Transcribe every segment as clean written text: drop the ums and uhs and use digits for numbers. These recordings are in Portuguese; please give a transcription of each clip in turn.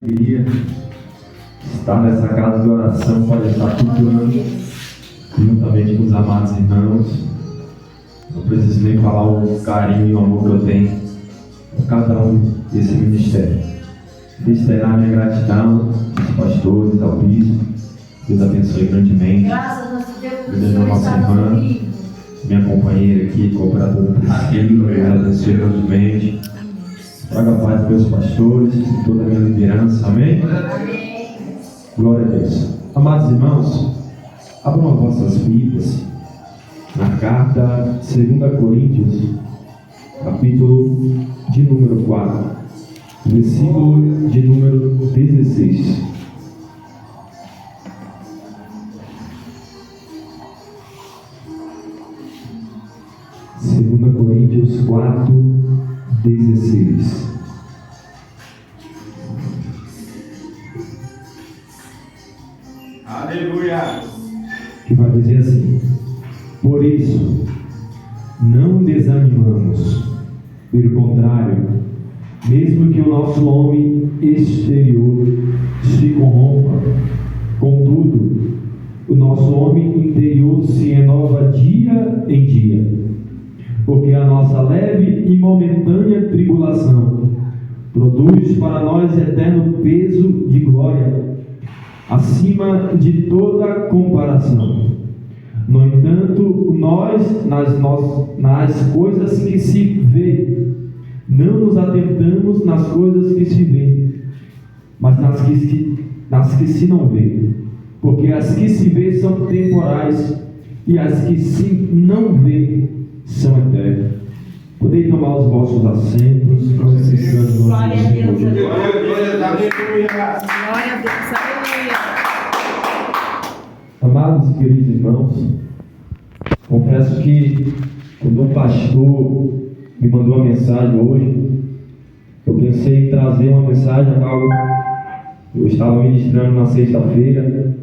Queria estar nessa casa de oração para estar cultuando juntamente com os amados irmãos. Não preciso nem falar o carinho e o amor que eu tenho por cada um desse ministério. Reiterar minha gratidão aos pastores, ao bispo. Deus abençoe grandemente. Deus a nossa irmã, minha companheira aqui, cooperadora Priscila. Deus abençoe grandemente. Traga paz para os pastores e toda a minha liderança. Amém? Amém. Glória a Deus. Amados irmãos, abram as vossas Bíblias na carta 2 Coríntios, capítulo de número 4, versículo de número 16. Segunda Coríntios 4, 16. Aleluia! Que vai dizer assim: por isso, não desanimamos, pelo contrário, mesmo que o nosso homem exterior se corrompa, contudo, o nosso homem interior se renova dia em dia, porque a nossa leve e momentânea tribulação produz para nós eterno peso de glória, acima de toda comparação. No entanto, nós, nas coisas que se vê, não nos atentamos nas coisas que se vê, mas nas que se não vê, porque as que se vê são temporais, e as que se não vê são eternas. Podem tomar os vossos assentos. Glória a Deus. Glória a Deus. Glória a Deus. Aleluia. Amados e queridos irmãos, confesso que quando o pastor me mandou a mensagem hoje, eu pensei em trazer uma mensagem a qual eu estava ministrando na sexta-feira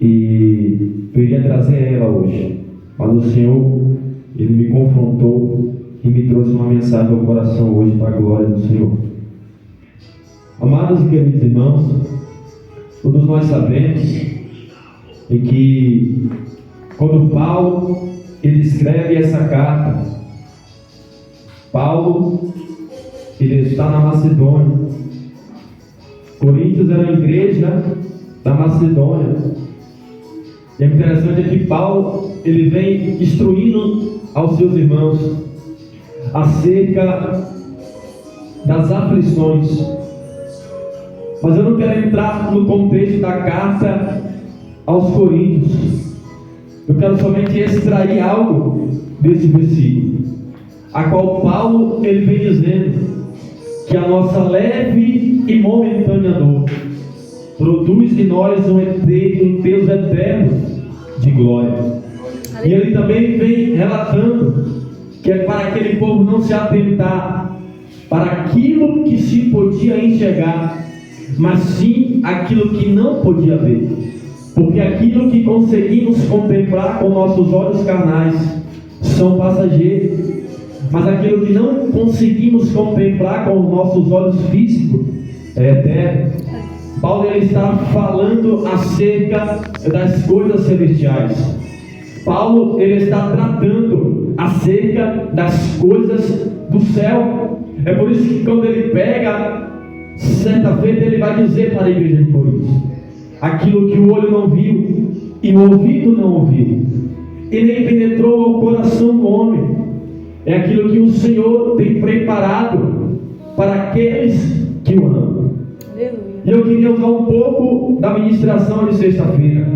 e eu iria trazer ela hoje, mas o Senhor, Ele me confrontou e me trouxe uma mensagem ao coração hoje para a glória do Senhor. Amados e queridos irmãos, todos nós sabemos que quando Paulo ele escreve essa carta, Paulo ele está na Macedônia. Coríntios era a igreja da Macedônia. E o interessante é que Paulo ele vem instruindo aos seus irmãos acerca das aflições. Mas eu não quero entrar no contexto da carta aos Coríntios. Eu quero somente extrair algo desse versículo, a qual Paulo ele vem dizendo que a nossa leve e momentânea dor produz em nós um peso eterno de glória. E ele também vem relatando que é para aquele povo não se atentar para aquilo que se podia enxergar, mas sim aquilo que não podia ver. Porque aquilo que conseguimos contemplar com nossos olhos carnais são passageiros, mas aquilo que não conseguimos contemplar com os nossos olhos físicos é eterno. Paulo ele está falando acerca das coisas celestiais. Paulo ele está tratando acerca das coisas do céu. É por isso que quando ele pega, certa feita ele vai dizer para a igreja de Corinto: aquilo que o olho não viu e o ouvido não ouviu e nem penetrou ao coração do homem, é aquilo que o Senhor tem preparado para aqueles que o amam. E eu queria usar um pouco da ministração de sexta-feira.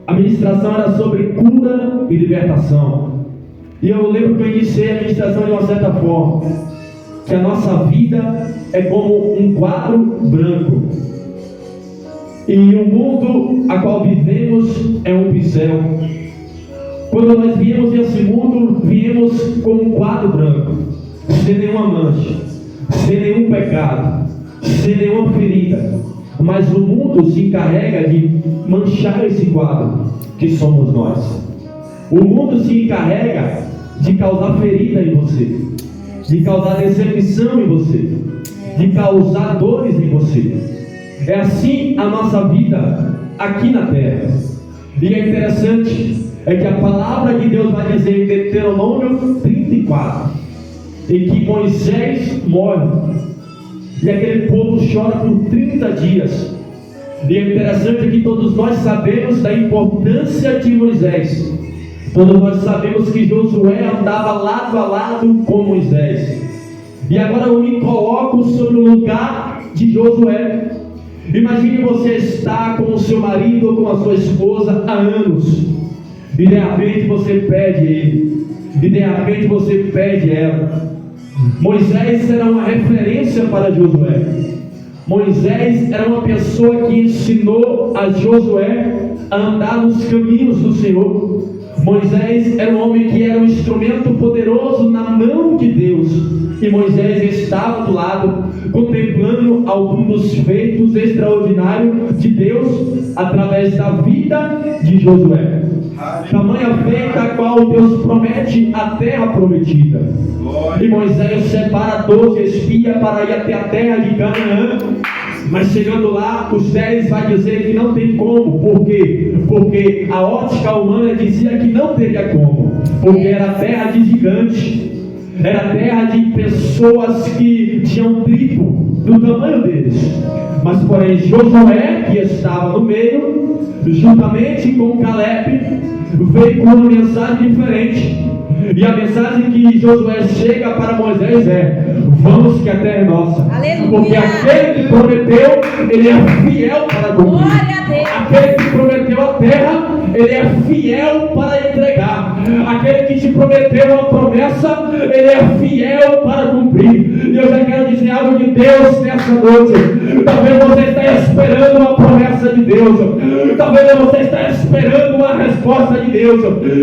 A ministração era sobre cura e libertação. E eu lembro que eu iniciei a ministração de uma certa forma, que a nossa vida é como um quadro branco, e o mundo a qual vivemos é um pincel. Quando nós viemos nesse mundo, viemos como um quadro branco, sem nenhuma mancha, sem nenhum pecado, sem nenhuma ferida. Mas o mundo se encarrega de manchar esse quadro, que somos nós. O mundo se encarrega de causar ferida em você, de causar decepção em você, de causar dores em você. É assim a nossa vida aqui na terra. E é interessante é que a palavra de Deus vai dizer em Deuteronômio 34, em que Moisés morre e aquele povo chora por 30 dias. E é interessante que todos nós sabemos da importância de Moisés. Todos nós sabemos que Josué andava lado a lado com Moisés. E agora eu me coloco sobre o lugar de Josué. Imagine você estar com o seu marido ou com a sua esposa há anos, e de repente você pede ele, e de repente você pede ela. Moisés era uma referência para Josué. Moisés era uma pessoa que ensinou a Josué a andar nos caminhos do Senhor. Moisés era um homem que era um instrumento poderoso na mão de Deus. E Moisés estava do lado, contemplando alguns dos feitos extraordinários de Deus através da vida de Josué. Tamanha feita a qual Deus promete a terra prometida. E Moisés separa 12 espias para ir até a terra de Canaã. Mas chegando lá, os 10 vai dizer que não tem como. Por quê? Porque a ótica humana dizia que não teria como, porque era terra de gigante, era terra de pessoas que tinham tribo do tamanho deles. Mas porém Josué, que estava no meio, juntamente com Caleb, veio com uma mensagem diferente. E a mensagem que Josué chega para Moisés é: vamos que a terra é nossa. Aleluia. Porque aquele que prometeu, ele é fiel para cumprir. Glória a Deus. Aquele que prometeu a terra, ele é fiel para entregar. Aquele que te prometeu uma promessa, ele é fiel para cumprir. E eu já quero dizer algo de Deus nessa noite. Talvez você esteja esperando uma promessa de Deus, talvez você esteja esperando uma resposta de Deus,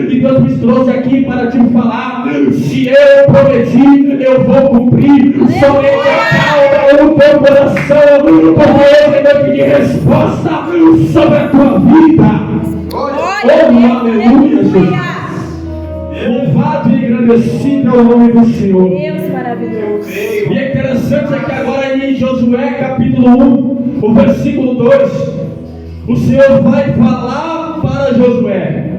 e Deus me trouxe aqui para te falar: se eu prometi, eu vou cumprir. Somente acalma o teu coração, porque eu vou pedir resposta sobre a tua vida. Oh, aleluia, Jesus. Louvado e agradecido é o nome do Senhor. Deus maravilhoso. E é interessante é que agora em Josué capítulo 1, o versículo 2, o Senhor vai falar para Josué: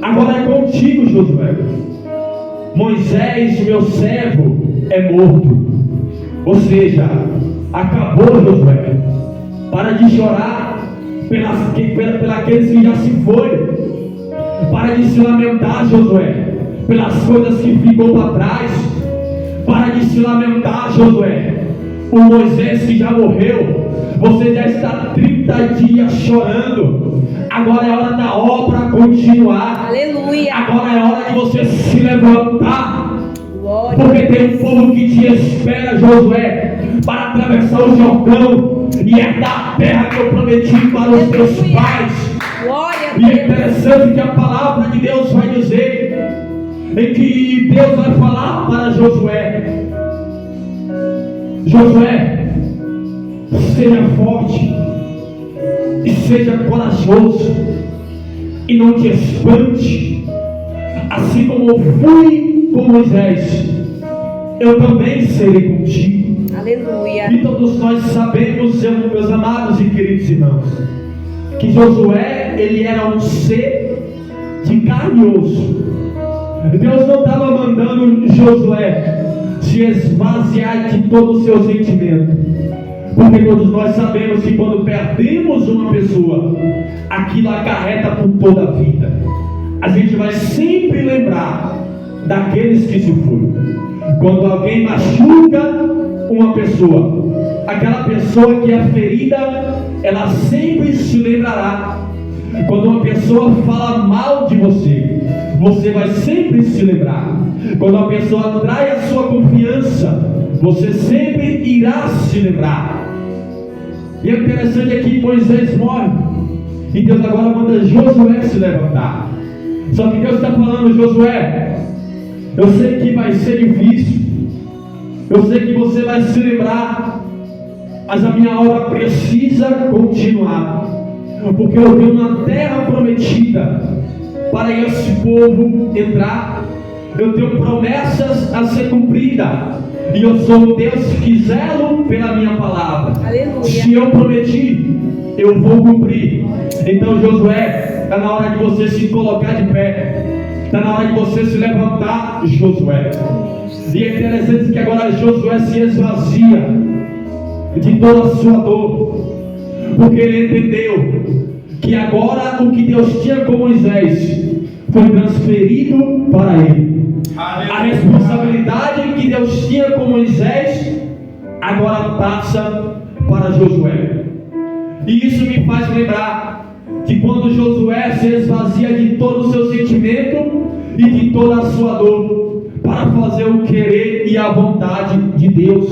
agora é contigo, Josué. Moisés, meu servo, é morto. Ou seja, acabou, Josué. Para de chorar pelos que já se foram. Para de se lamentar, Josué, pelas coisas que ficou para trás. Para de se lamentar, Josué. O Moisés que já morreu, você já está 30 dias chorando. Agora é hora da obra continuar. Aleluia. Agora é hora de você se levantar. Glória. Porque tem um povo que te espera, Josué, para atravessar o Jordão e herdar a terra que eu prometi para os teus pais. Glória a E é Deus. interessante que a palavra de Deus vai dizer, em que Deus vai falar para Josué: Josué, seja forte e seja corajoso, e não te espante. Assim como eu fui com Moisés, eu também serei contigo. Aleluia. E todos nós sabemos, meus amados e queridos irmãos, que Josué, ele era um ser de carne e osso. Deus não estava mandando Josué se esvaziar de todo o seu sentimento, porque todos nós sabemos que quando perdemos uma pessoa, aquilo acarreta por toda a vida. A gente vai sempre lembrar daqueles que se foram. Quando alguém machuca uma pessoa, aquela pessoa que é ferida, ela sempre se lembrará. Quando uma pessoa fala mal de você, você vai sempre se lembrar. Quando uma pessoa trai a sua confiança, você sempre irá se lembrar. E é interessante aqui, Moisés morre, e Deus agora manda Josué se levantar. Só que Deus está falando: Josué, eu sei que vai ser difícil, eu sei que você vai se lembrar, mas a minha obra precisa continuar, porque eu tenho uma terra prometida para esse povo entrar. Eu tenho promessas a ser cumpridas, E eu sou um Deus que zelo pela minha palavra. Aleluia. Se eu prometi, eu vou cumprir. Então, Josué, está na hora de você se colocar de pé. Está na hora de você se levantar, Josué. E é interessante que agora Josué se esvazia de toda a sua dor, porque ele entendeu que agora o que Deus tinha com Moisés foi transferido para ele. A responsabilidade que Deus tinha com Moisés agora passa para Josué. E isso me faz lembrar que quando Josué se esvazia de todo o seu sentimento e de toda a sua dor para fazer o querer e a vontade de Deus,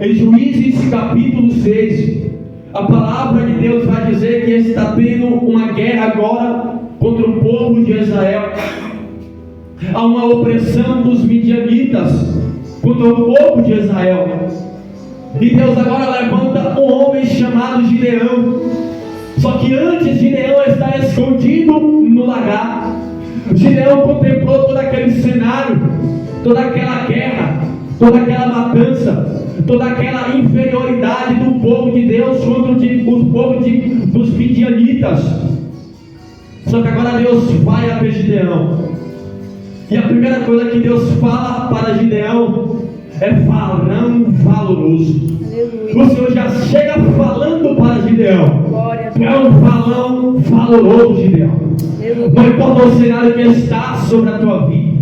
em Juízes capítulo 6, a palavra de Deus vai dizer que está tendo uma guerra agora contra o povo de Israel. Há uma opressão dos midianitas contra o povo de Israel. E Deus agora levanta um homem chamado Gideão. Só que antes Gideão está escondido no lagar. Gideão contemplou todo aquele cenário, toda aquela guerra, toda aquela matança, toda aquela inferioridade do povo de Deus contra o povo dos midianitas. Só que agora Deus vai até Gideão. E a primeira coisa que Deus fala para Gideão é varão valoroso. Aleluia. O Senhor já chega falando para Gideão. Glória a Tu Deus. é um varão valoroso, Gideão. Aleluia. Não importa o cenário que está sobre a tua vida,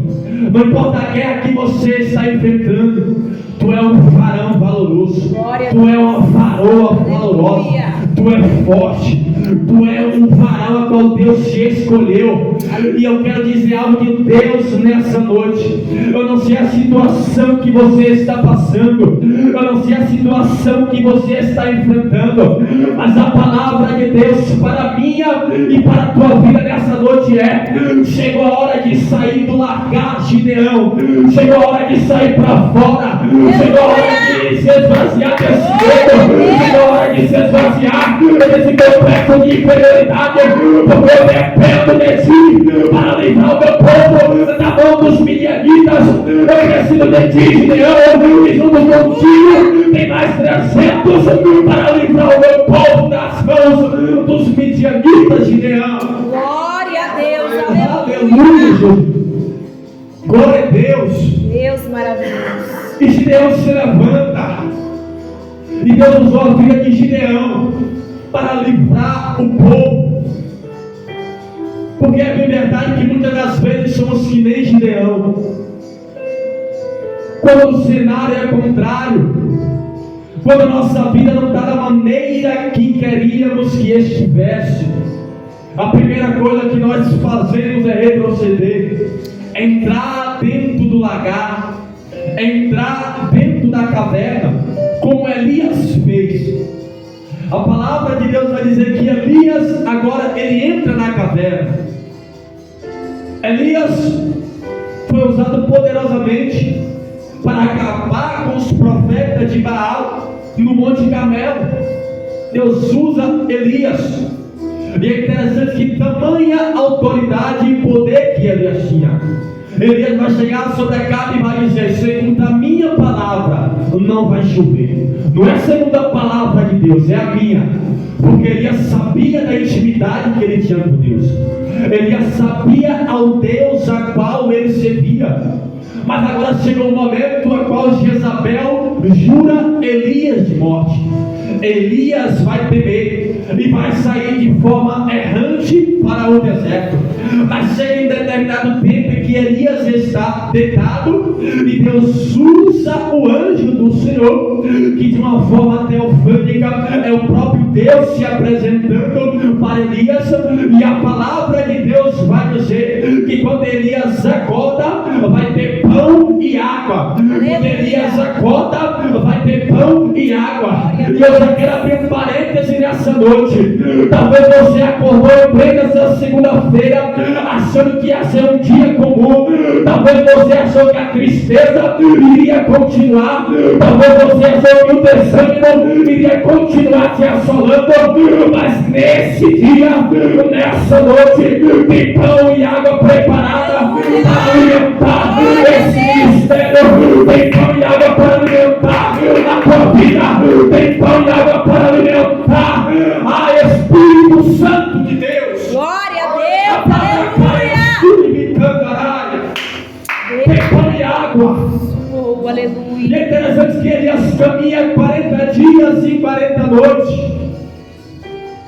não importa a guerra que você está enfrentando, tu é um varão valoroso. Glória a Tu é uma varoa valorosa. Aleluia. Tu é forte. Tu é um varão a qual Deus te escolheu. E eu quero dizer algo de Deus nessa noite. Eu não sei a situação que você está passando, eu não sei a situação que você está enfrentando, mas a palavra de Deus para a minha e para a tua vida nessa noite é: chegou a hora de sair do lagar, Gideão. Chegou a hora de sair para fora. Chegou a hora de se esvaziar desse medo. Chegou a hora de se esvaziar desse complexo de inferioridade, porque eu dependo de ti para livrar o meu povo da mão dos midianitas. Eu preciso de ti, Gideão, e junto contigo tem mais 300 para livrar o meu povo das mãos dos midianitas, Gideão. Glória a Deus. Aleluia, Aleluia. Jesus. Glória a Deus. Deus maravilhoso. E Gideão se levanta. E Deus usou a vida de Gideão para livrar o povo. Porque é bem verdade que muitas das vezes somos que nem Gideão. Quando o cenário é contrário, quando a nossa vida não está da maneira que queríamos que estivesse, a primeira coisa que nós fazemos é retroceder, é entrar dentro do lagar, é entrar dentro da caverna, como Elias fez. A palavra de Deus vai dizer que Elias agora ele entra na caverna. Elias foi usado poderosamente para acabar com os profetas de Baal no Monte Carmelo. Deus usa Elias. E é interessante que tamanha autoridade e poder que Elias tinha. Elias vai chegar sobre a casa e vai dizer: segundo a minha palavra, não vai chover. Não é segundo a palavra de Deus, é a minha. Porque Elias sabia da intimidade que ele tinha com Deus. Elias sabia ao Deus a qual ele servia. Mas agora chegou um momento a qual Jezabel jura Elias de morte. Elias vai temer e vai sair de forma errante para o deserto. Mas chega em determinado tempo em que Elias está deitado e Deus usa o anjo do Senhor, que de uma forma teofânica é o próprio Deus se apresentando para Elias. E a palavra de Deus vai dizer que quando Elias acorda, vai ter pão e água. Quando Elias acorda, vai ter pão e água. E eu já quero abrir um parêntese nessa noite. Talvez você acordou em plena essa segunda-feira achando que ia ser um dia comum. Talvez você achou que a tristeza iria continuar. Talvez você achou que o desânimo iria continuar te assolando. Mas nesse dia, nessa noite, tem pão e água preparada para alimentar esse ministério, tem pão e água para alimentar a tua vida, tem pão e água para alimentar a Espírito Santo de Deus. Glória a Deus. Aleluia. Tem pão e água. Oh, aleluia. E é interessante que Elias caminha 40 dias e 40 noites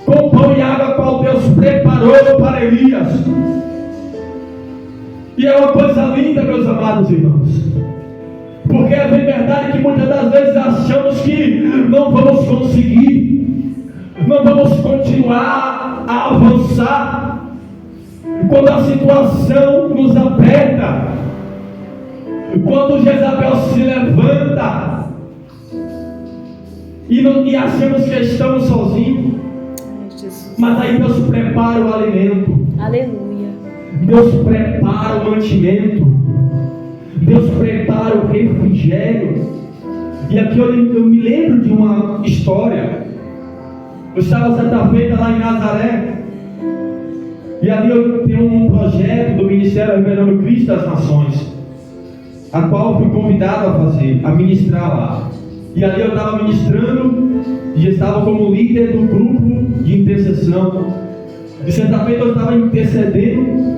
com pão e água qual Deus preparou para Elias. E é uma coisa linda, meus amados irmãos, porque é verdade que muitas das vezes achamos que não vamos conseguir, não vamos continuar a avançar, quando a situação nos aperta, quando Jezabel se levanta e achamos que estamos sozinhos. Mas aí Deus prepara o alimento. Aleluia. Deus prepara o mantimento. Deus prepara o refrigério. E aqui eu me lembro de uma história. Eu estava certa feita lá em Nazaré. E ali eu tenho um projeto do Ministério Revelando Cristo das Nações, a qual eu fui convidado a ministrar lá. E ali eu estava ministrando e estava como líder do grupo de intercessão. E certa feita eu estava intercedendo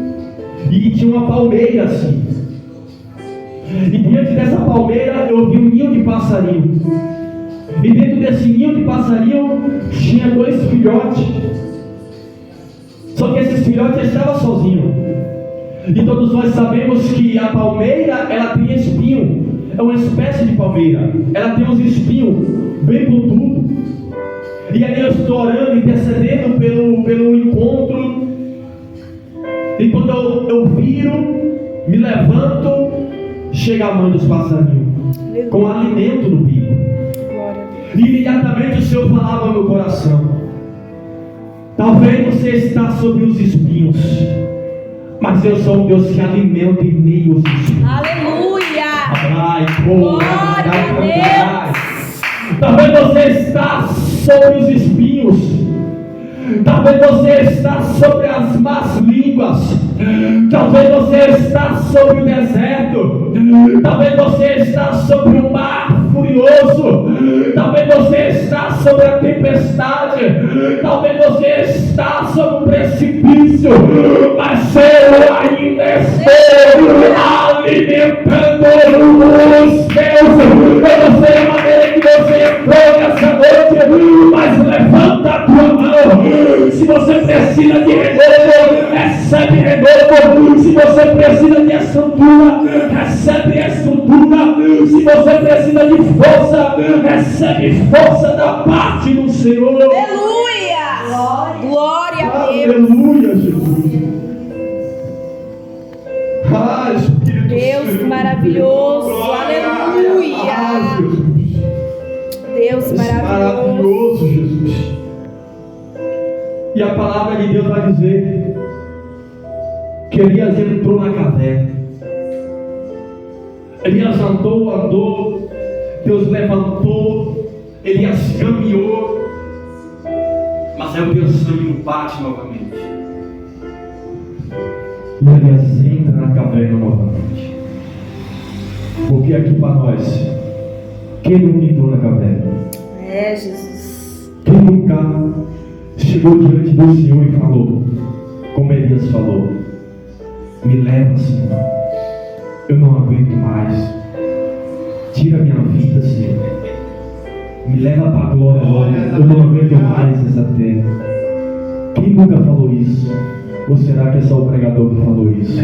e tinha uma palmeira assim. E diante dessa palmeira eu vi um ninho de passarinho. E dentro desse ninho de passarinho tinha 2 filhotes. Só que esses filhotes estavam sozinhos. E todos nós sabemos que a palmeira, ela tem espinho. É uma espécie de palmeira. Ela tem uns espinhos bem pontudos. E ali eu estou orando, intercedendo pelo encontro. E quando eu viro, me levanto, chega a mãe dos passarinhos, com alimento no bico. E imediatamente o Senhor falava ao meu coração: talvez você está sobre os espinhos, mas eu sou um Deus que alimenta em meio aos espinhos. Aleluia! Ai, glória a Deus! Talvez você está sobre os espinhos. Talvez você está sobre as más línguas. Talvez você está sobre o deserto. Talvez você está sobre o mar furioso. Talvez você está sobre a tempestade. Talvez você está sobre o precipício. Mas eu ainda estou alimentando os teus. Eu não sei a maneira que você entrou nessa noite, mas levanta a tua mão. Se você precisa de renovo, recebe renovo. Se você precisa de estrutura, recebe estrutura. Se você precisa de força, recebe força da parte do Senhor. Aleluia! Glória a Deus! Aleluia, Jesus! Ah, Espírito Deus Santo, maravilhoso! Glória. Aleluia! Ah, Jesus. Deus maravilhoso! Maravilhoso, Jesus! E a palavra de Deus vai dizer que Elias entrou na caverna. Elias andou, Deus levantou, Elias caminhou, mas aí o teu sangue não bate novamente. E Elias entra na caverna novamente. Porque aqui para nós, quem nunca entrou na caverna? É, Jesus. Quem nunca chegou diante do Senhor e falou, como Elias falou: me leva, Senhor, eu não aguento mais, tira minha vida, Senhor, me leva para a glória, eu não aguento mais essa terra. Quem nunca falou isso? Ou será que é só o pregador que falou isso?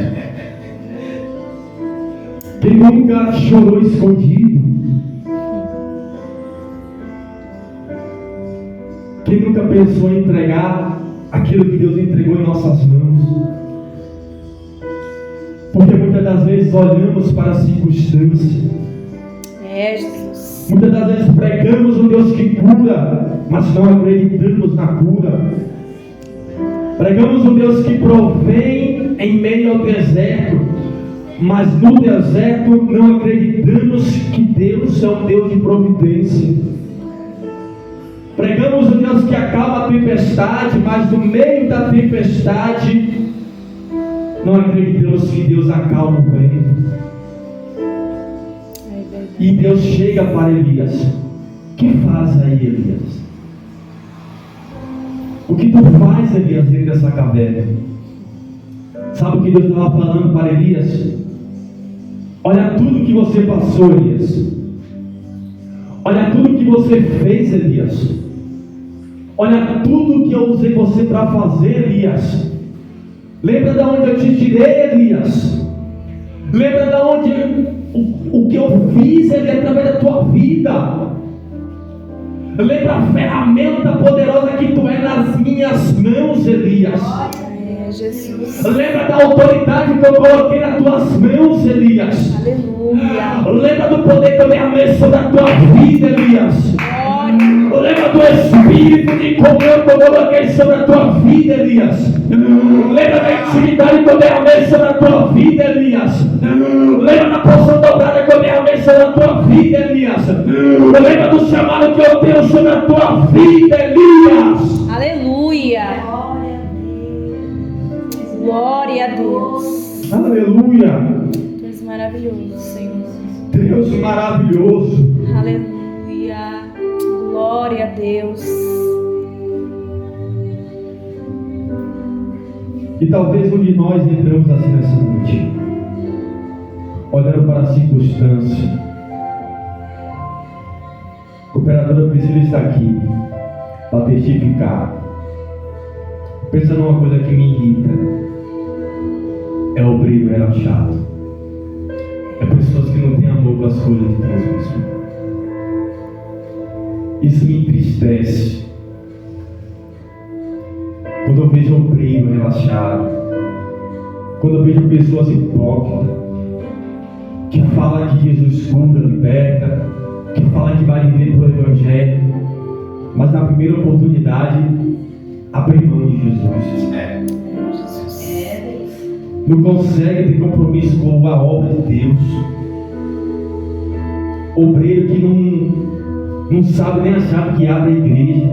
Quem nunca chorou escondido? Quem nunca pensou em entregar aquilo que Deus entregou em nossas mãos? Porque muitas das vezes olhamos para a circunstância. É, Jesus. Muitas das vezes pregamos um Deus que cura, mas não acreditamos na cura. Pregamos um Deus que provém em meio ao deserto, mas no deserto não acreditamos que Deus é um Deus de providência. Pregamos um Deus que acalma a tempestade, mas no meio da tempestade não acreditamos que Deus acalma o vento. E Deus chega para Elias. O que faz aí, Elias? O que tu faz, Elias, dentro dessa caverna? Sabe o que Deus estava falando para Elias? Olha tudo que você passou, Elias. Olha tudo que você fez, Elias. Olha tudo que eu usei você para fazer, Elias. Lembra de onde eu te tirei, Elias? Lembra de onde o que eu fiz, Elias, através da tua vida. Lembra a ferramenta poderosa que tu é nas minhas mãos, Elias. Jesus. Lembra da autoridade que eu coloquei nas tuas mãos, Elias. Aleluia. Lembra do poder que eu derramei sobre a tua vida, Elias. Lembra do Espírito de comunhão que eu coloquei sobre a tua vida, Elias. Lembra da intimidade que eu derramei sobre a tua vida, Elias. Lembra da porção dobrada que eu derramei sobre a tua vida, Elias. Lembra do chamado que eu tenho sobre a tua vida, Elias. Aleluia. Glória a Deus. Aleluia. Deus maravilhoso, Senhor. Deus maravilhoso. Aleluia. Glória a Deus. E talvez um de nós entramos assim nessa noite, olhando para a circunstância. A operadora Priscila está aqui para testificar. Pensa numa coisa que me irrita: é obreiro relaxado, é pessoas que não têm amor com as coisas de Deus mesmo. Isso me entristece quando eu vejo obreiro relaxado, quando eu vejo pessoas hipócritas que falam que Jesus cura, liberta, que falam que vai viver pelo Evangelho, mas na primeira oportunidade abre mão de Jesus. Não consegue ter compromisso com a obra de Deus. Obreiro que não sabe nem a chave que abre a igreja.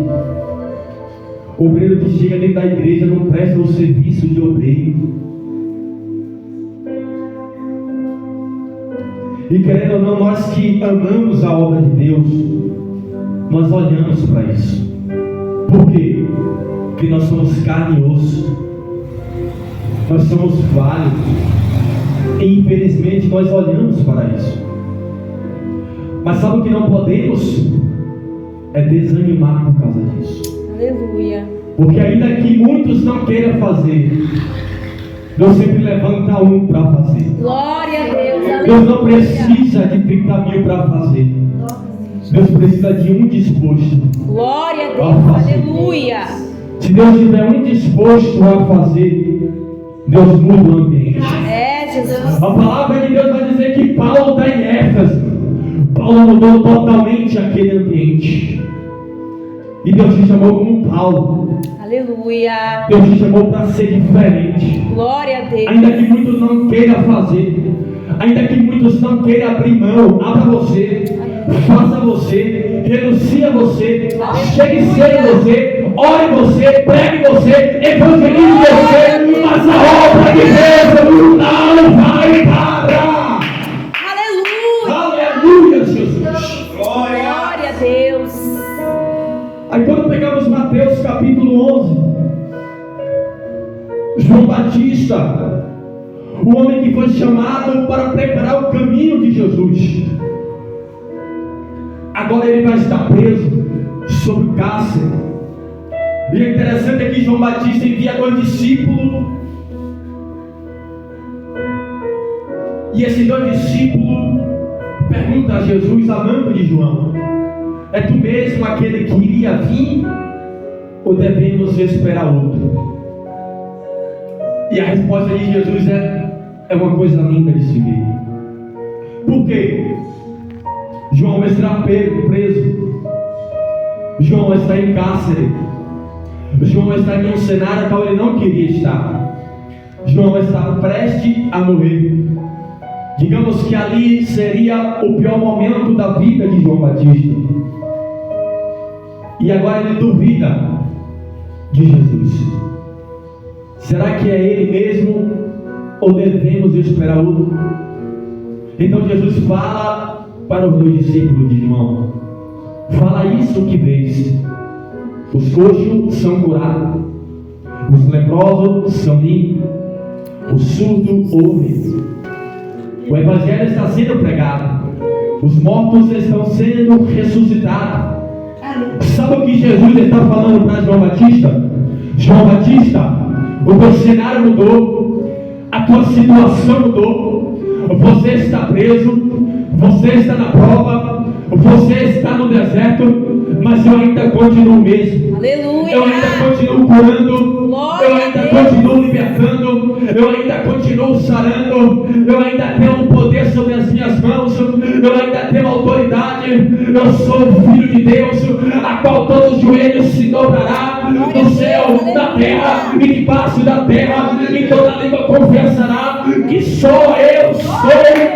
Obreiro que chega dentro da igreja não presta o serviço de obreiro. E querendo ou não, nós que amamos a obra de Deus, nós olhamos para isso. Por quê? Porque nós somos carne e osso. Nós somos falhos. E infelizmente nós olhamos para isso. Mas sabe o que não podemos? É desanimar por causa disso. Aleluia. Porque ainda que muitos não queiram fazer, Deus sempre levanta um para fazer. Glória a Deus. Aleluia. Deus não precisa de 30 mil para fazer. Deus precisa de um disposto. Glória a Deus. Aleluia. Se Deus tiver um disposto a fazer, Deus muda o ambiente. Jesus. A palavra de Deus vai dizer que Paulo está em Éfeso. Paulo mudou totalmente aquele ambiente. E Deus te chamou como Paulo. Aleluia. Deus te chamou para ser diferente. Glória a Deus. Ainda que muitos não queiram fazer, ainda que muitos não queiram abrir mão, abra você, faça você, renuncie a você, chegue cedo você, ore você, pregue você, evangelize você, mas a obra de Deus não vai parar. Aleluia, Jesus. Glória a Deus. Aí quando pegamos Mateus capítulo 11, João Batista, o homem que foi chamado para preparar o caminho de Jesus, agora ele vai estar preso sob cárcere. E o interessante é que João Batista envia 2 discípulos, e esses 2 discípulos perguntam a Jesus, amando de João: é tu mesmo aquele que iria vir, ou devemos esperar outro? E a resposta de Jesus é uma coisa linda de se ver. Por quê? João está preso, João está em cárcere, João está em um cenário qual ele não queria estar. João está prestes a morrer. Digamos que ali seria o pior momento da vida de João Batista. E agora ele duvida de Jesus. Será que é ele mesmo, ou devemos esperar outro? Então Jesus fala para os 2 discípulos de João: fala isso que vês. Os coxos são curados, os leprosos são limpos, os surdos ouvem. O Evangelho está sendo pregado, os mortos estão sendo ressuscitados. Sabe o que Jesus está falando para João Batista? João Batista, o teu cenário mudou, a tua situação mudou, você está preso, você está na prova, você está no deserto, mas eu ainda continuo o mesmo. Aleluia. Eu ainda continuo curando, Glória eu a ainda Deus. continuo libertando, eu ainda continuo sarando, eu ainda tenho um poder sobre as minhas mãos, eu ainda tenho autoridade, eu sou o Filho de Deus, a qual todo joelho se dobrará, no céu, na terra e debaixo da terra, e toda língua confessará que só eu sou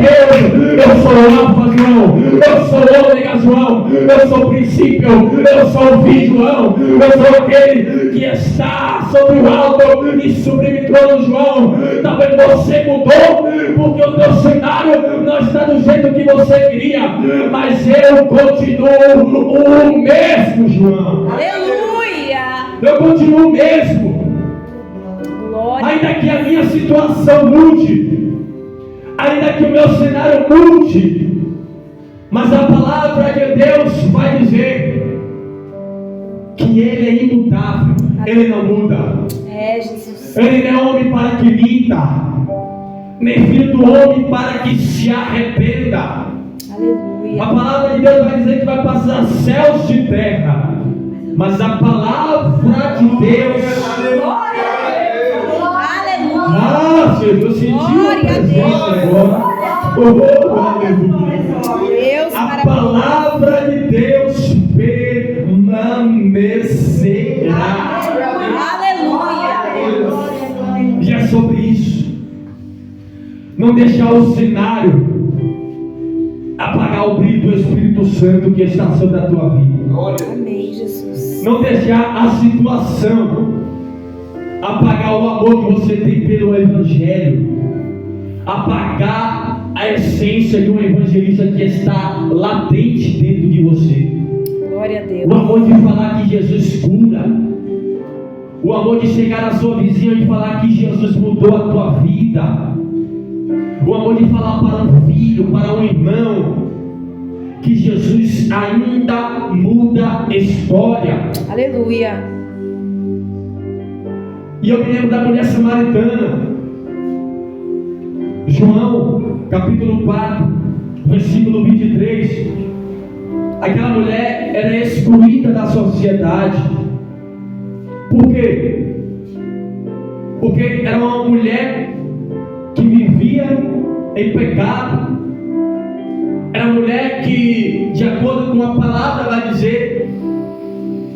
Deus. Eu sou o Alfa, João, eu sou o Ômega, João, eu sou o princípio, eu sou o fim, João, eu sou aquele que está sobre o alto e sublime trono, João. Talvez você mudou, porque o teu cenário não está do jeito que você queria, mas eu continuo o mesmo, João. Aleluia. Eu continuo o mesmo. Glória. Ainda que a minha situação mude, ainda que o meu cenário mude, mas a palavra de Deus vai dizer que Ele é imutável, Ele não muda. É, Jesus. Ele não é homem para que minta, nem filho do homem para que se arrependa. Aleluia. A palavra de Deus vai dizer que vai passar céus de terra, mas a palavra de Deus... Aleluia. Ah, Jesus, eu senti Glória a a presença Deus. agora. Oh, aleluia. Deus A maravilhoso. palavra de Deus permanecerá. Aleluia. E é sobre isso. Não deixar o cenário apagar o brilho do Espírito Santo que está sobre a tua vida. Amém, Jesus. Não deixar a situação apagar o amor que você tem pelo Evangelho, apagar a essência de um evangelista que está latente dentro de você. Glória a Deus. O amor de falar que Jesus cura, o amor de chegar na sua vizinha e falar que Jesus mudou a tua vida, o amor de falar para um filho, para um irmão, que Jesus ainda muda a história. Aleluia. E eu me lembro da mulher samaritana, João, capítulo 4, versículo 23. Aquela mulher era excluída da sociedade. Por quê? Porque era uma mulher que vivia em pecado. Era uma mulher que, de acordo com a palavra, vai dizer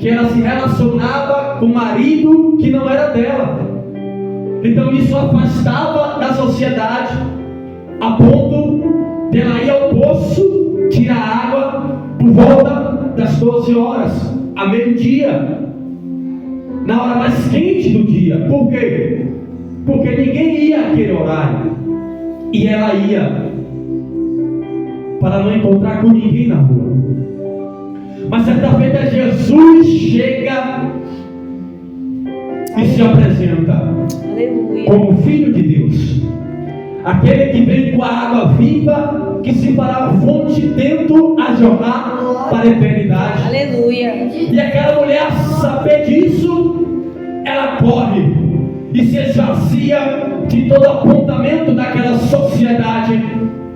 que ela se relacionava com o marido que não era dela. Então isso afastava da sociedade, a ponto de ela ir ao poço, tirar água por volta das 12 horas, a meio-dia, na hora mais quente do dia. Por quê? Porque ninguém ia àquele horário, e ela ia para não encontrar com ninguém na rua. Mas certa feita Jesus chega e se apresenta Aleluia. como Filho de Deus, aquele que veio com a água viva, que se fará fonte dentro a jorrar para a eternidade. Aleluia. E aquela mulher, a saber disso, ela corre e se esvazia de todo apontamento daquela sociedade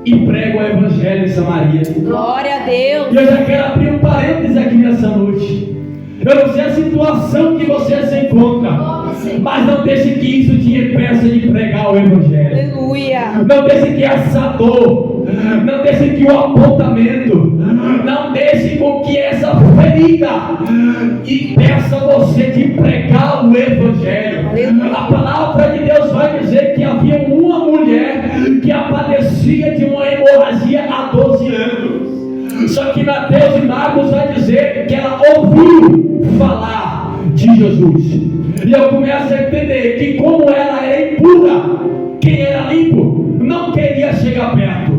e prega o Evangelho em Samaria. Glória a Deus. E eu já quero abrir um parênteses aqui nessa noite. Eu não sei a situação que você se encontra, mas não deixe que isso te impeça de pregar o Evangelho. Aleluia. Não deixe que essa dor, não deixe que o apontamento, não deixe com que essa ferida impeça você de pregar o Evangelho. A palavra de Deus vai dizer que havia uma mulher que padecia de uma hemorragia há 12 anos. Só que Mateus e Marcos vai dizer que ela ouviu falar de Jesus. E eu começo a entender que como ela era impura, quem era limpo não queria chegar perto.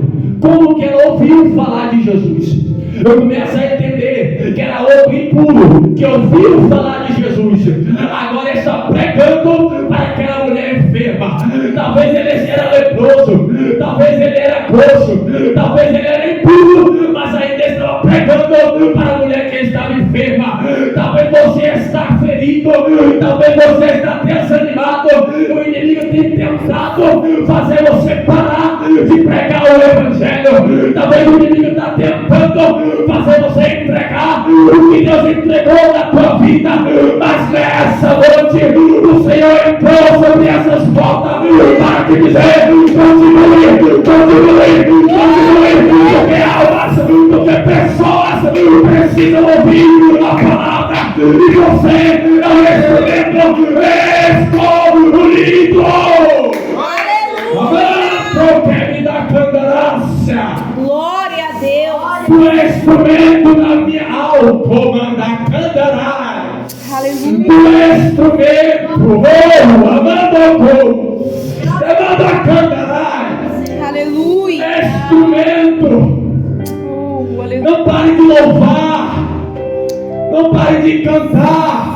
como que ela ouviu falar de Jesus. Eu começo a entender que era outro impuro que ouviu falar de Jesus. Agora está pregando para aquela mulher enferma. Talvez ele era leproso, talvez ele era coxo, talvez ele era impuro, mas ainda estava pregando para a mulher que estava enferma. Talvez você está ferido, talvez você está desanimado. O inimigo tem tentado fazer você parar de pregar o Evangelho. Talvez o inimigo está tentando fazer você entregar o que Deus entregou na tua vida, mas nessa noite o Senhor entrou sobre essas portas para te dizer: continue, porque almas, porque pessoas precisam ouvir a palavra, e você é um instrumento escolhido. Porque me dá candarácia. Glória a Deus. Tu és instrumento na minha alma, comanda candará. Aleluia. Tu és instrumento, amanda candará. Aleluia. É instrumento. Aleluia. Não pare de louvar, não pare de cantar.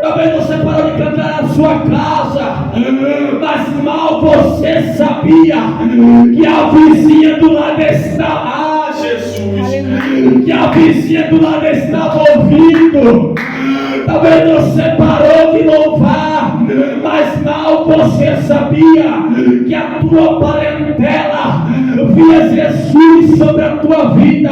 Talvez você parou de cantar na sua casa, mas mal você sabia que a vizinha do lado estava, Jesus, que a vizinha do lado estava ouvindo. Talvez você parou de louvar, mas mal você sabia que a tua parentela via Jesus sobre a tua vida.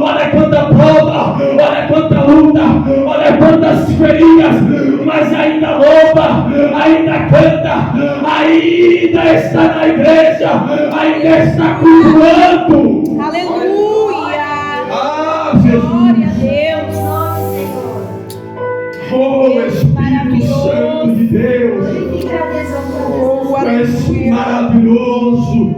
Olha quanta prova, olha quanta luta, olha quantas feridas, mas ainda louva, ainda canta, ainda está na igreja, ainda está cultuando. Aleluia. Ah, Jesus. Glória a Deus. Oh, Espírito Santo de Deus, Oh, tu és aleluia. maravilhoso,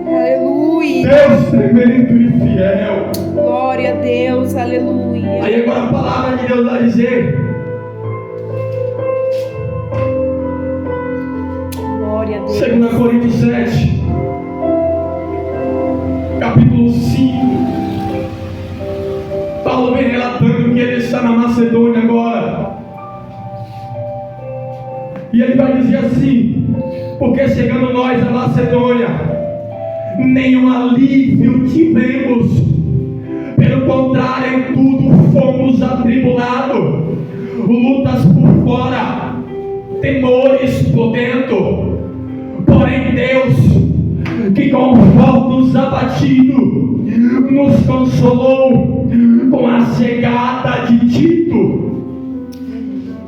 Aleluia. Deus tremendo e fiel. Glória a Deus. Aleluia. Aí agora a palavra de Deus vai dizer: Glória a Deus. 2 Coríntios 7, capítulo 5. Paulo vem relatando que ele está na Macedônia agora. E ele vai dizer assim: porque chegando nós à Macedônia, nenhum alívio tivemos, pelo contrário, em tudo fomos atribulados, lutas por fora, temores por dentro. Porém Deus, que conforta os abatidos, nos consolou com a chegada de Tito.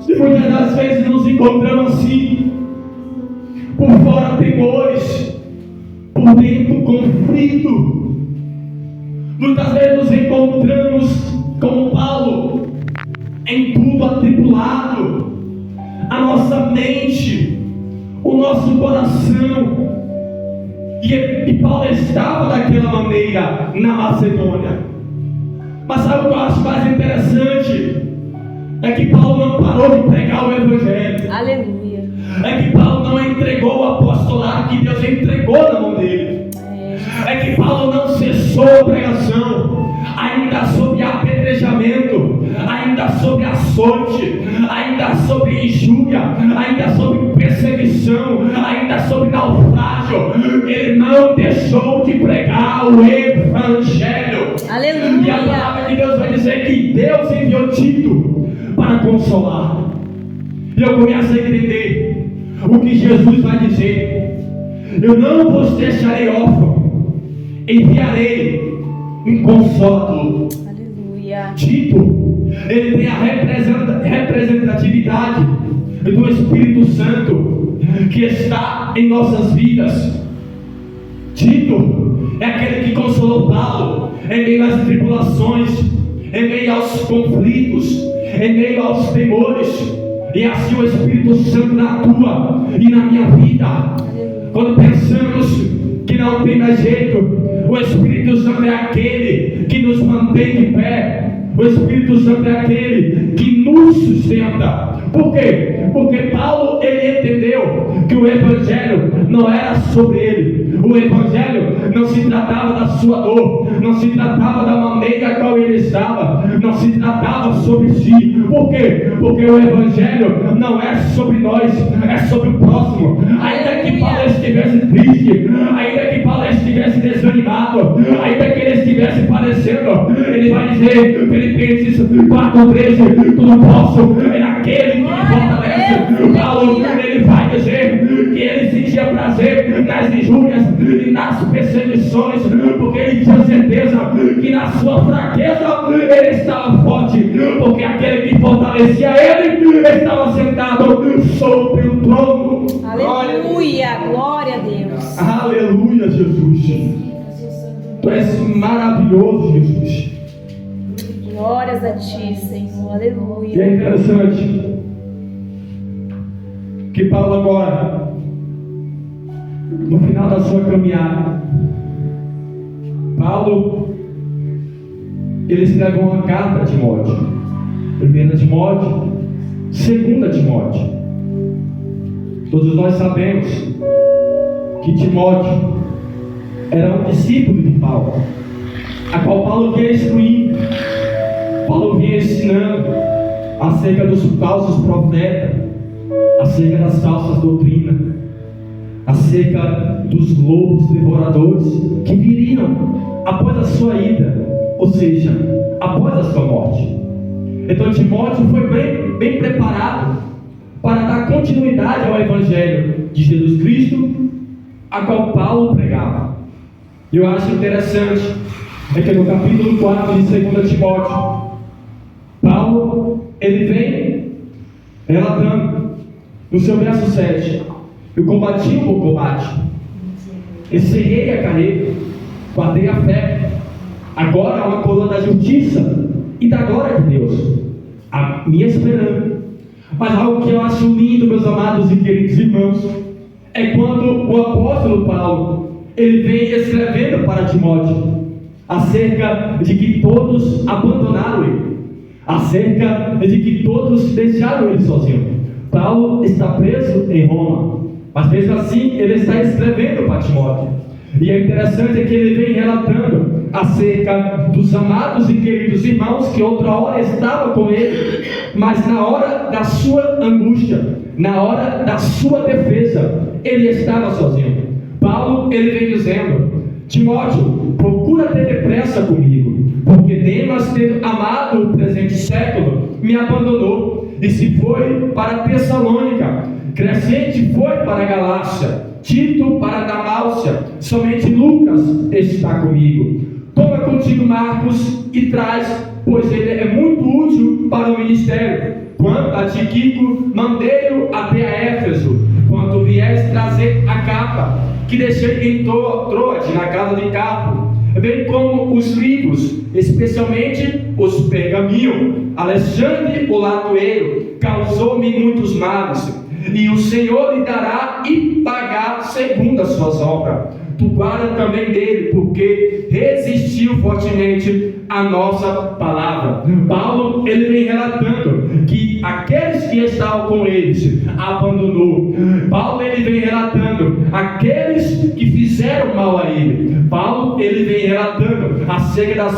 E muitas das vezes nos encontramos assim, por fora temores, por dentro conflito. Muitas vezes nos encontramos como Paulo, em tudo atribulado, a nossa mente, o nosso coração. E Paulo estava daquela maneira na Macedônia. Mas sabe o que eu acho mais interessante? É que Paulo não parou de pregar o Evangelho. Aleluia. É que Paulo não entregou o apostolado que Deus entregou na mão dele. É que Paulo não cessou a pregação, ainda sobre apedrejamento, ainda sobre açoite, ainda sobre injúria, ainda sobre perseguição, ainda sobre naufrágio. Ele não deixou de pregar o Evangelho. Aleluia. E a palavra de Deus vai dizer que Deus enviou Tito para consolar. E eu começo a entender o que Jesus vai dizer: eu não vos deixarei órfão, enviarei um consolador. Aleluia. Tito, ele tem a representatividade do Espírito Santo que está em nossas vidas. Tito é aquele que consolou Paulo em meio às tribulações, em meio aos conflitos, em meio aos temores. E assim o Espírito Santo na tua e na minha vida. Quando pensamos que não tem mais jeito, o Espírito Santo é aquele que nos mantém de pé. O Espírito Santo é aquele que nos sustenta. Por quê? Porque Paulo, ele entendeu que o Evangelho não era sobre ele. O Evangelho não se tratava da sua dor, não se tratava da maneira a qual ele estava, não se tratava sobre si. Por quê? Porque o Evangelho não é sobre nós, é sobre o próximo. Ainda que Paulo estivesse triste, ainda que Paulo estivesse desanimado, ainda que ele estivesse padecendo, ele vai dizer, Filipenses 4:13, tudo posso é naquele que me fortalece. Paulo, ele vai dizer que ele sentia prazer nas injúrias e nas perseguições, porque ele tinha certeza que na sua fraqueza ele estava forte, porque aquele que fortalecia ele estava sentado sobre o trono. Aleluia, glória a Deus. Aleluia, Jesus. Tu és maravilhoso, Jesus. Glórias a ti, Senhor. E Aleluia. é interessante que Paulo agora, no final da sua caminhada, Paulo, ele escreve uma carta a Timóteo. 1 Timóteo, 2 Timóteo. Todos nós sabemos que Timóteo era um discípulo de Paulo, a qual Paulo vinha instruindo. Paulo vinha ensinando acerca dos falsos profetas, acerca das falsas doutrinas, acerca dos lobos devoradores que viriam após a sua ida, ou seja, após a sua morte. Então Timóteo foi bem preparado para dar continuidade ao Evangelho de Jesus Cristo, a qual Paulo pregava. E eu acho interessante é que no capítulo 4 de 2 Timóteo, Paulo, ele vem relatando no seu verso 7: eu combati o bom combate, encerrei a carreira, guardei a fé, agora há uma coroa da justiça e da glória de Deus, a minha esperança. Mas algo que eu acho lindo, meus amados e queridos irmãos, é quando o apóstolo Paulo, ele vem escrevendo para Timóteo acerca de que todos abandonaram ele, acerca de que todos deixaram ele sozinho. Paulo está preso em Roma, mas mesmo assim ele está escrevendo para Timóteo. E é interessante que ele vem relatando acerca dos amados e queridos irmãos que outra hora estavam com ele, mas na hora da sua angústia, na hora da sua defesa, ele estava sozinho. Paulo, ele vem dizendo: Timóteo, procura ter depressa comigo, porque Demas, tendo amado o presente século, me abandonou e se foi para Tessalônica. Crescente foi para a Galácia, Tito para a Dalmácia, somente Lucas está comigo. Toma contigo Marcos e traz, pois ele é muito útil para o ministério. Quanto a Tíquico, mandei-o até a Éfeso. Quando vieres trazer a capa que deixei em Troade, na casa de Carpo, bem como os livros, especialmente os pergaminhos. Alexandre, o latoeiro, causou-me muitos males, e o Senhor lhe dará e pagar segundo as suas obras. Tu guarda também dele, porque resistiu fortemente a nossa palavra. Paulo, ele vem relatando que aqueles que estavam com eles abandonou. Paulo, ele vem relatando aqueles que fizeram mal a ele. Paulo, ele vem relatando acerca da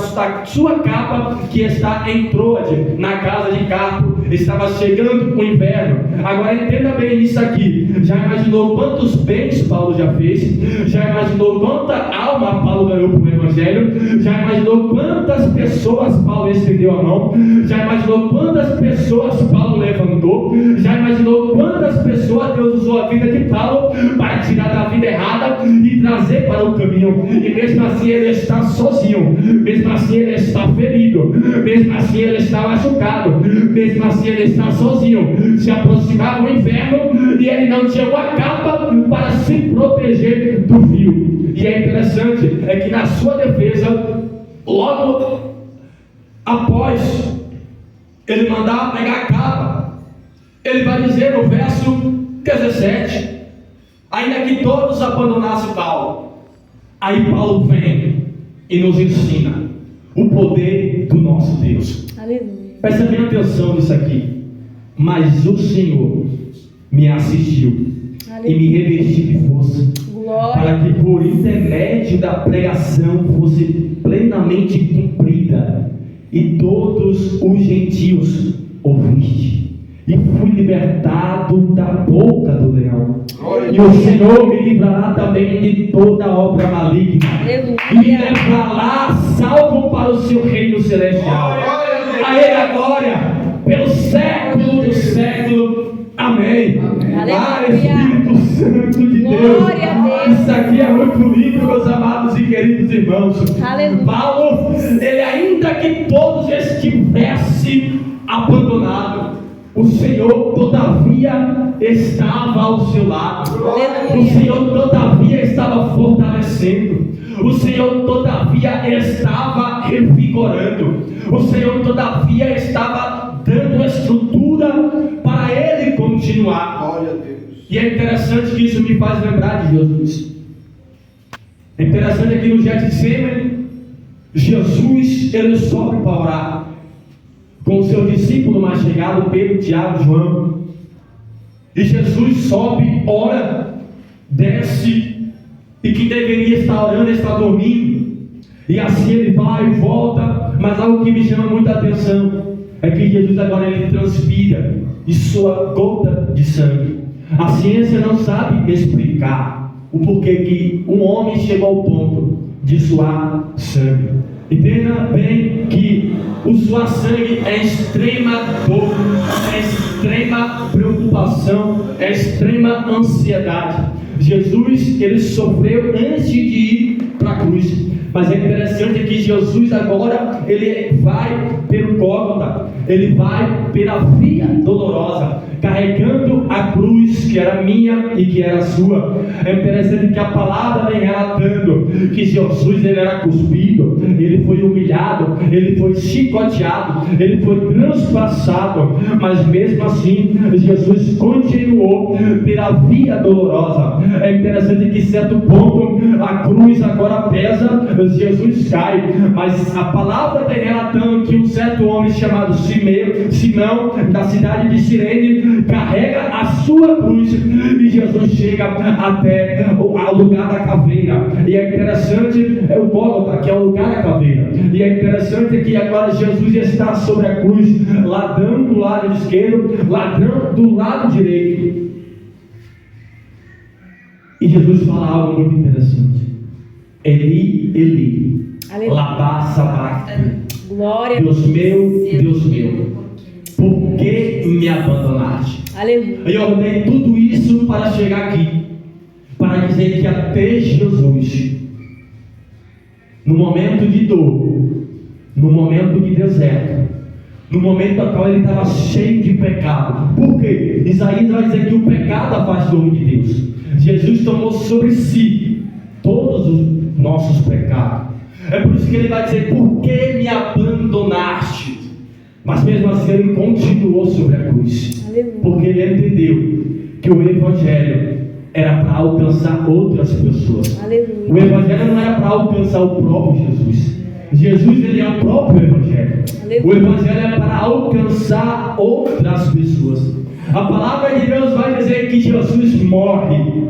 sua capa que está em Troade, na casa de Carpo. Estava chegando o inverno. Agora entenda bem isso aqui. Já imaginou quantos bens Paulo já fez? Já imaginou quanta alma Paulo ganhou para o Evangelho? Já imaginou quantas pessoas Paulo estendeu a mão? Já imaginou quantas pessoas Paulo levantou? Já imaginou quantas pessoas Deus usou a vida de Paulo para tirar da vida errada e trazer para o caminho? E mesmo assim ele está sozinho, mesmo assim ele está ferido, mesmo assim ele está machucado, mesmo assim ele está sozinho. Se aproximava o inverno e ele não tinha uma capa para se proteger do frio. E é interessante é que na sua defesa, logo após ele mandar pegar a capa, ele vai dizer no verso 17: ainda que todos abandonassem Paulo. Aí Paulo vem e nos ensina o poder do nosso Deus. Aleluia. Presta bem atenção nisso aqui. Mas o Senhor me assistiu e me revestiu de força para que por intermédio da pregação fosse plenamente cumprida, e todos os gentios ouviste, e fui libertado da boca do leão. E o Senhor me livrará também de toda obra maligna, e me levará salvo para o seu reino celestial. A Ele a glória pelo século do século. Amém. Ah, Espírito Santo de Deus. Glória a Deus. Isso aqui é muito lindo, meus amados e queridos irmãos. Aleluia. Paulo, ele ainda que todos estivessem abandonados, o Senhor todavia estava ao seu lado. Aleluia. O Senhor todavia estava fortalecendo. O Senhor todavia estava revigorando. O Senhor todavia estava dando estrutura para ele continuar. Glória a Deus. E é interessante que isso me faz lembrar de Jesus. É interessante que no Getsemane, Jesus ele sobe para orar com o seu discípulo mais chegado, Pedro, Tiago, João. E Jesus sobe, ora, desce, e quem deveria estar orando está dormindo. E assim ele vai e volta. Mas algo que me chama muita atenção é que Jesus agora ele transpira e sua gota de sangue. A ciência não sabe explicar o porquê que um homem chegou ao ponto de suar sangue. Entenda bem que o suar sangue é extrema dor, é extrema preocupação, é extrema ansiedade. Jesus ele sofreu antes de ir para a cruz. Mas é interessante que Jesus agora ele vai pelo Gólgota, ele vai pela via dolorosa, carregando a cruz que era minha e que era sua. É interessante que a palavra vem relatando que Jesus ele era cuspido, ele foi humilhado, ele foi chicoteado, ele foi transpassado, mas mesmo assim Jesus continuou pela via dolorosa. É interessante que em certo ponto a cruz agora pesa, Jesus cai, mas a palavra vem relatando que um certo homem chamado Simão, da cidade de Cirene, carrega a sua cruz e Jesus chega até o lugar da caveira. E é interessante, é o Gólgota, que é o lugar da caveira. E é interessante que agora Jesus está sobre a cruz, ladrão do lado esquerdo, ladrão do lado direito. E Jesus fala algo muito interessante. Eli, Eli, lama sabachthani. Glória. Deus meu, por que me abandonaste? Aleluia. Eu ordenei tudo isso para chegar aqui, para dizer que até Jesus, no momento de dor, no momento de deserto, no momento no qual ele estava cheio de pecado. Por quê? Isaías vai dizer que o pecado afasta o homem de Deus. Jesus tomou sobre si todos os nossos pecados. É por isso que ele vai dizer: por que me abandonaste? Mas mesmo assim ele continuou sobre a cruz. Aleluia. Porque ele entendeu que o Evangelho era para alcançar outras pessoas. Aleluia. O Evangelho não era para alcançar o próprio Jesus. Jesus ele é o próprio Evangelho. Aleluia. O Evangelho é para alcançar outras pessoas. A palavra de Deus vai dizer que Jesus morre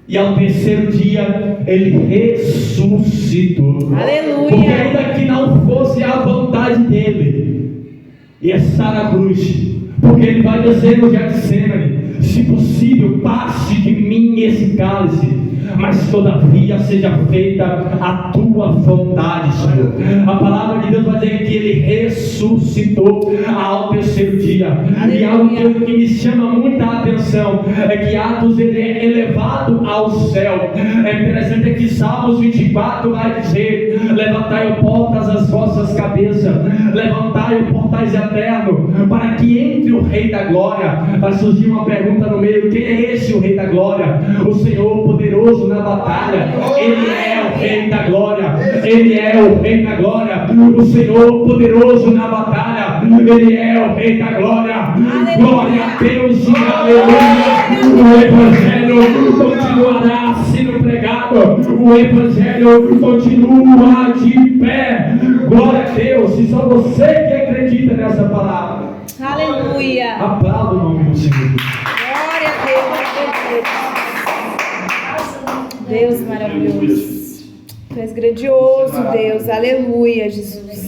e ao terceiro dia ele ressuscitou. Aleluia. Porque ainda que não fosse a vontade dele, e está na cruz, porque ele vai dizer no Getsemane: se possível, passe de mim esse cálice, mas todavia seja feita a tua vontade, Senhor. A palavra de Deus vai dizer que ele ressuscitou ao terceiro dia. E algo que me chama muita atenção é que Atos ele é elevado ao céu. É interessante que Salmos 24 vai dizer: levantai, portas, as vossas cabeças, levantai, portais eternos, para que entre o Rei da Glória. Vai surgir uma pergunta no meio: quem é esse o Rei da Glória? O Senhor poderoso na batalha. Ele é o Rei da Glória. Ele é o Rei da Glória. O Senhor poderoso na batalha. Ele é o Rei da Glória. Glória a Deus e aleluia. O Evangelho continuará sendo pregado. O Evangelho continua de pé. Glória a Deus. E só você que acredita nessa palavra. Aleluia. Aplauda o nome do Senhor. Glória a Deus. maravilhoso. Tu és grandioso, Deus. Aleluia, Jesus.